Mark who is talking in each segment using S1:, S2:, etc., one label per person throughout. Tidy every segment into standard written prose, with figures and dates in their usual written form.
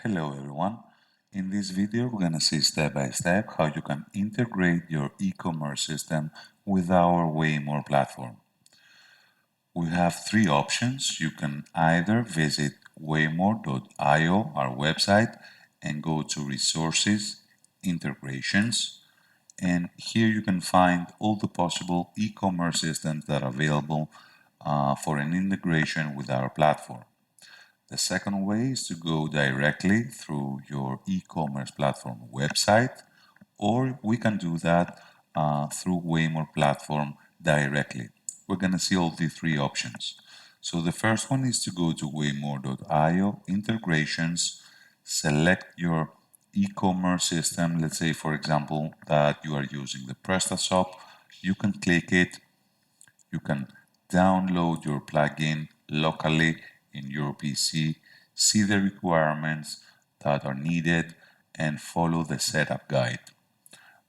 S1: Hello everyone. In this video we're going to see step by step how you can integrate your e-commerce system with our WayMore platform. We have three options. You can either visit waymore.io, our website, and go to Resources, Integrations, and here you can find all the possible e-commerce systems that are available for an integration with our platform. The second way is to go directly through your e-commerce platform website, or we can do that through WayMore platform directly. We're going to see all the three options. So the first one is to go to waymore.io, integrations, select your e-commerce system. Let's say, for example, that you are using the PrestaShop. You can click it. You can download your plugin locally in your PC, see the requirements that are needed, and follow the setup guide.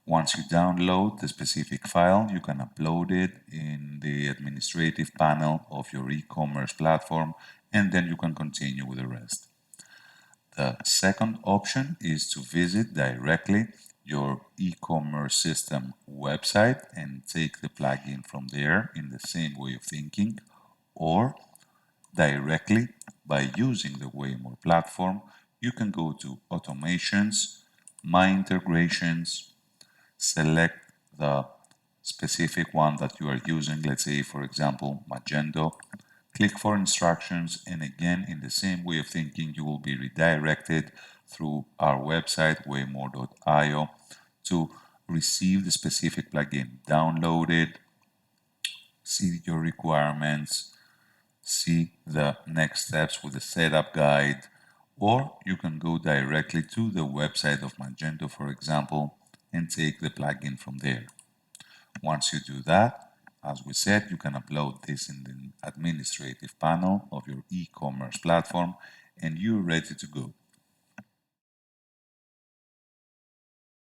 S1: Once you download the specific file, you can upload it in the administrative panel of your e-commerce platform, and then you can continue with the rest. The second option is to visit directly your e-commerce system website and take the plugin from there in the same way of thinking, or directly by using the WayMore platform, you can go to Automations, My Integrations, select the specific one that you are using, let's say for example Magento, click for instructions, and again in the same way of thinking you will be redirected through our website waymore.io to receive the specific plugin, download it, see your requirements, see the next steps with the setup guide, or you can go directly to the website of Magento, for example, and take the plugin from there. Once you do that, as we said, you can upload this in the administrative panel of your e-commerce platform and you're ready to go.